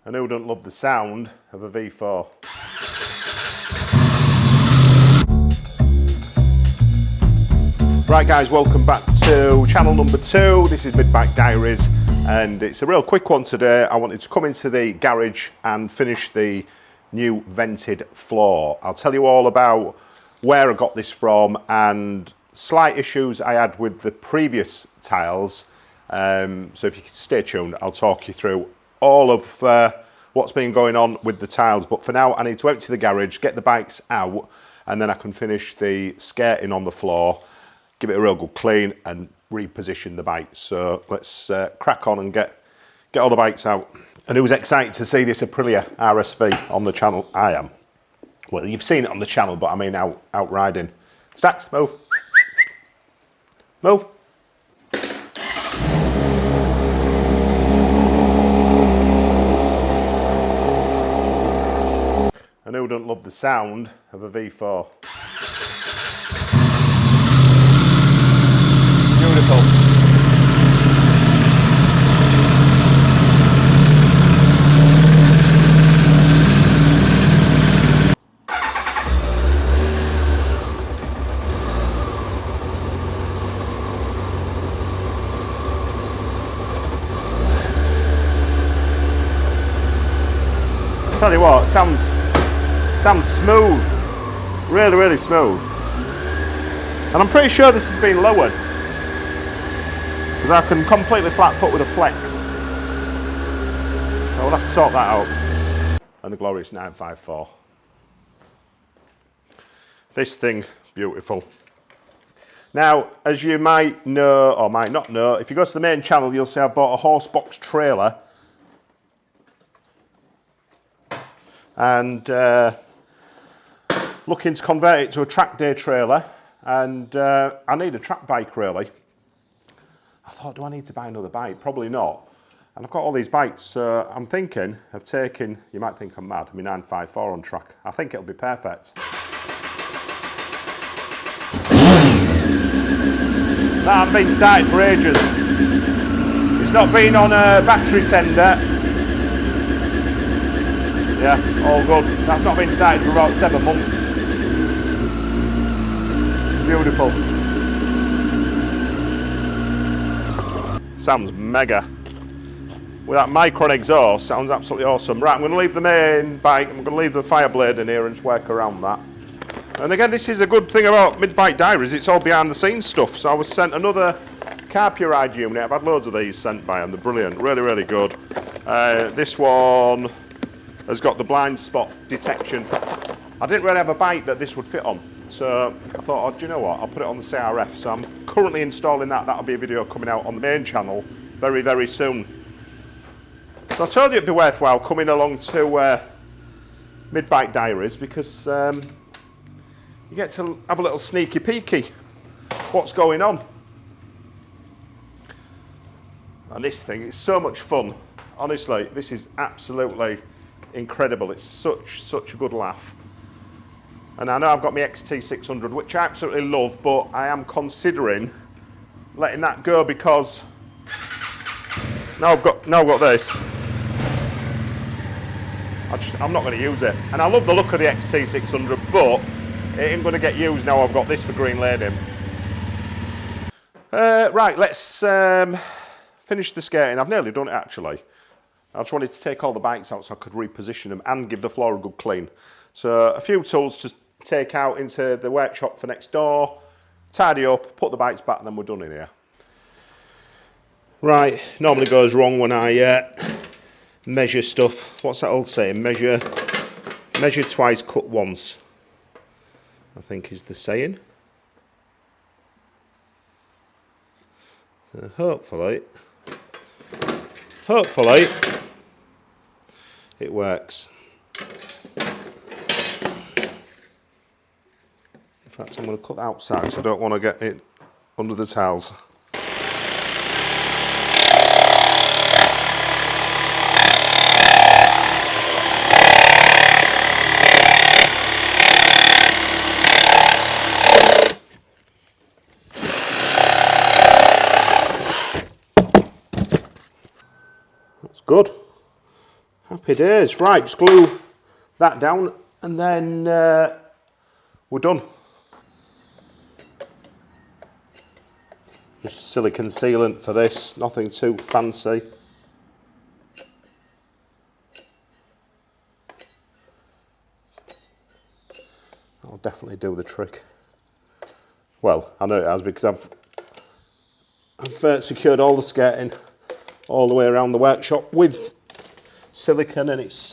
And who doesn't love the sound of a V4? Right guys, welcome back to channel number 2. This is Mid-Bike Diaries, and it's a real quick one today. I wanted to come into the garage and finish the new vented floor. I'll tell you all about where I got this from and slight issues I had with the previous tiles. So if you could stay tuned, I'll talk you through all of what's been going on with the tiles. But for now, I need to empty the garage, get the bikes out, and then I can finish the skating on the floor, give it a real good clean and reposition the bikes. So let's crack on and get all the bikes out. And who's excited to see this Aprilia RSV on the channel? I am. Well, you've seen it on the channel, but I mean out riding. Stacks, move. Move. And who doesn't love the sound of a V4? Beautiful. I tell you what, it sounds smooth, really smooth. And I'm pretty sure this has been lowered, because I can completely flat foot with a flex. So I'll have to sort that out. And the glorious 954. This thing, beautiful. Now, as you might know, or might not know, if you go to the main channel, you'll see I've bought a horse box trailer. And looking to convert it to a track day trailer, and I need a track bike really. I thought, do I need to buy another bike? Probably not. And I've got all these bikes, so I'm thinking of taking, you might think I'm mad, my 954 on track. I think it'll be perfect. That hasn't been started for ages. It's not been on a battery tender. Yeah, all good. That's not been started for about 7 months. Beautiful. Sounds mega. With that Micron exhaust, sounds absolutely awesome. Right, I'm going to leave the main bike, I'm going to leave the Fireblade in here and just work around that. And again, this is a good thing about Mid-Bike Diaries, it's all behind the scenes stuff. So I was sent another car puride unit. I've had loads of these sent by them, they're brilliant, really good. This one has got the blind spot detection. I didn't really have a bike that this would fit on, so I thought, oh, do you know what, I'll put it on the CRF. So I'm currently installing that. That'll be a video coming out on the main channel very soon. So I told you it'd be worthwhile coming along to Mid-Bike Diaries, because you get to have a little sneaky peeky what's going on. And this thing is so much fun. Honestly, this is absolutely incredible. It's such a good laugh. And I know I've got my XT600, which I absolutely love, but I am considering letting that go, because now I've got this. I'm not going to use it. And I love the look of the XT600, but it ain't going to get used now I've got this for Green Lady. Right, let's finish the skating. I've nearly done it actually. I just wanted to take all the bikes out so I could reposition them and give the floor a good clean. So a few tools to take out into the workshop for next door, tidy up, put the bikes back, and then we're done in here. Right, normally goes wrong when I measure stuff. What's that old saying? Measure twice, cut once, I think is the saying. So hopefully it works. In fact, I'm going to cut the outside because I don't want to get it under the tiles. That's good. Happy days. Right, just glue that down and then we're done. Just silicone sealant for this, nothing too fancy. I'll definitely do the trick. Well, I know it has because I've secured all the skirting all the way around the workshop with silicone, and it's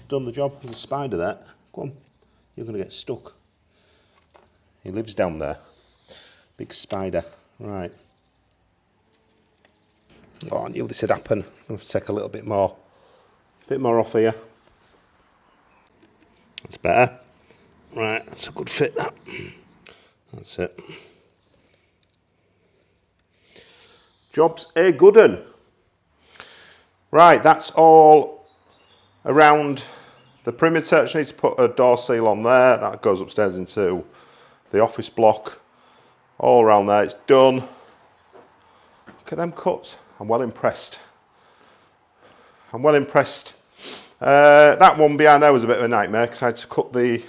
done the job. There's a spider there. Go on, you're going to get stuck. He lives down there. Big spider. Right. Oh, I knew this would happen. I'm going to take a little bit more off here. That's better. Right, that's a good fit, that. That's it. Job's a good un. Right, that's all around the perimeter. I just need to put a door seal on there. That goes upstairs into the office block. All around there, it's done. Look at them cuts. I'm well impressed. I'm well impressed. That one behind there was a bit of a nightmare because I had to cut the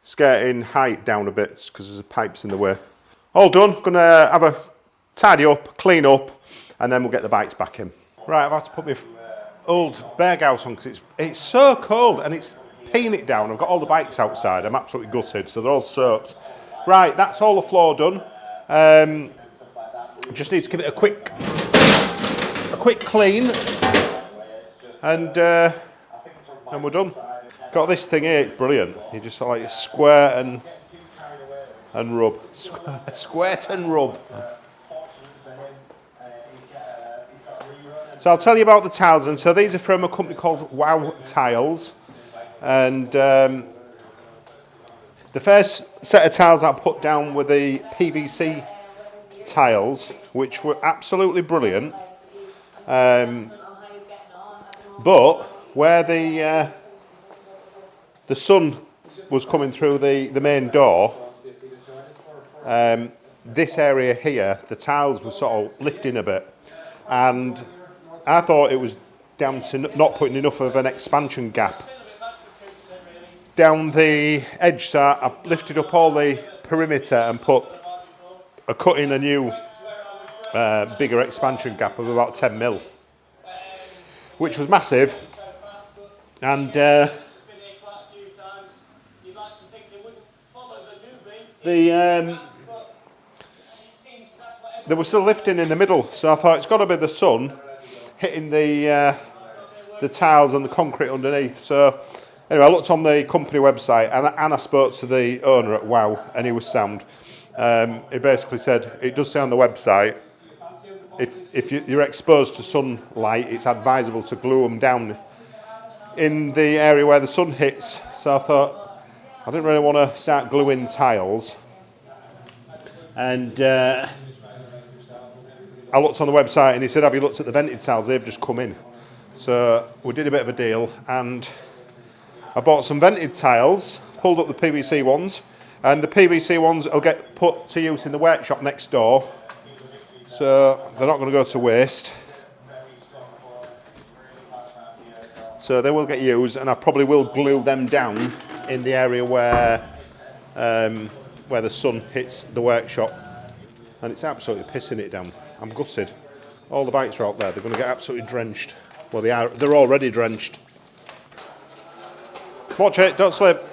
skirting height down a bit because there's pipes in the way. All done. Gonna have a tidy up, clean up, and then we'll get the bikes back in. Right, I've had to put my old bear house on because it's so cold and it's peeing it down. I've got all the bikes outside. I'm absolutely gutted, so they're all soaked. Right, that's all the floor done. Just need to give it a quick clean, and we're done. Got this thing here, it's brilliant. You just like square and rub. Squirt and rub. So I'll tell you about the tiles. And so these are from a company called Wow Tiles. And the first set of tiles I put down were the PVC tiles, which were absolutely brilliant. But where the sun was coming through the main door, this area here, the tiles were sort of lifting a bit, and I thought it was down to not putting enough of an expansion gap down the edge, so I lifted up all the perimeter and cut in a new bigger expansion gap of about 10 mil, which was massive. And they were still lifting in the middle, so I thought it's got to be the sun hitting the tiles and the concrete underneath. So anyway, I looked on the company website and I spoke to the owner at Wow, and he was sound. He basically said it does say on the website if you're exposed to sunlight, it's advisable to glue them down in the area where the sun hits. So I thought I didn't really want to start gluing tiles, and I looked on the website and he said, have you looked at the vented tiles? They've just come in. So we did a bit of a deal, and I bought some vented tiles, pulled up the PVC ones, and the PVC ones will get put to use in the workshop next door, so they're not going to go to waste. So they will get used, and I probably will glue them down in the area where the sun hits the workshop. And it's absolutely pissing it down. I'm gutted. All the bikes are out there. They're going to get absolutely drenched. Well, they're already drenched. Watch it, don't slip.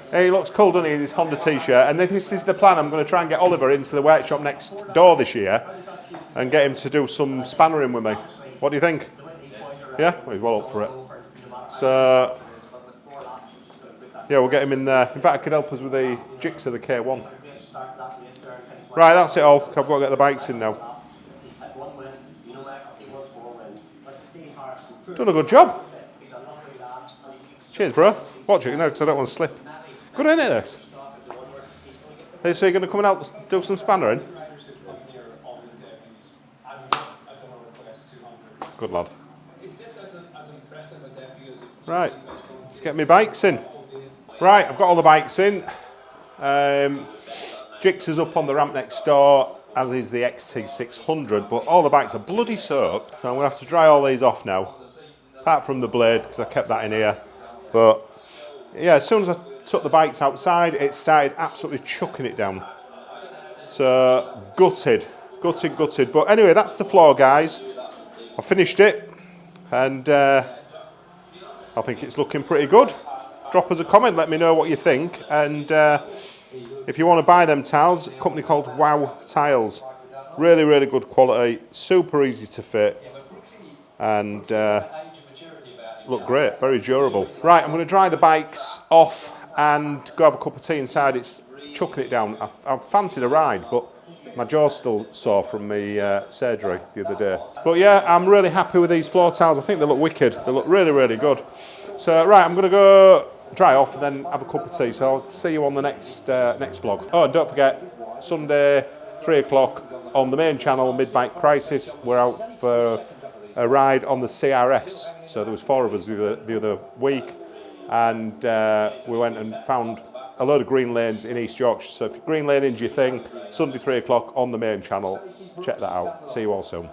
Hey, he looks cool, doesn't he, in his Honda t-shirt. And this is the plan. I'm going to try and get Oliver into the workshop next door this year and get him to do some spannering with me. What do you think? Yeah? Well, he's well up for it. So, yeah, we'll get him in there. In fact, I could help us with the jigs of the K1. Right, that's it all. I've got to get the bikes in now. Done a good job. Cheers, bro. Watch it, because I don't want to slip. Good, isn't it, this? Hey, so you're going to come and help do some spannering? Good lad. Right, let's get my bikes in. Right, I've got all the bikes in. Jix is up on the ramp next door, as is the XT600, but all the bikes are bloody soaked, so I'm going to have to dry all these off now. apart from the blade, because I kept that in here. But yeah, as soon as I took the bikes outside, it started absolutely chucking it down. So gutted. But anyway, that's the floor, guys. I finished it, and I think it's looking pretty good. Drop us a comment, let me know what you think, and if you want to buy them tiles, a company called Wow Tiles. Really, really good quality, super easy to fit, and look great, very durable. Right, I'm going to dry the bikes off and go have a cup of tea inside. It's chucking it down. I fancied a ride, but my jaw's still sore from my surgery the other day. But yeah, I'm really happy with these floor tiles. I think they look wicked. They look really, really good. So right, I'm going to go dry off and then have a cup of tea. So I'll see you on the next vlog. Oh, and don't forget, Sunday, 3 o'clock on the main channel, Mid-Bike Crisis. We're out for a ride on the CRFs. So there was 4 of us the other week, and we went and found a load of green lanes in East Yorkshire. So if green laning's your thing, Sunday 3 o'clock on the main channel, check that out. See you all soon.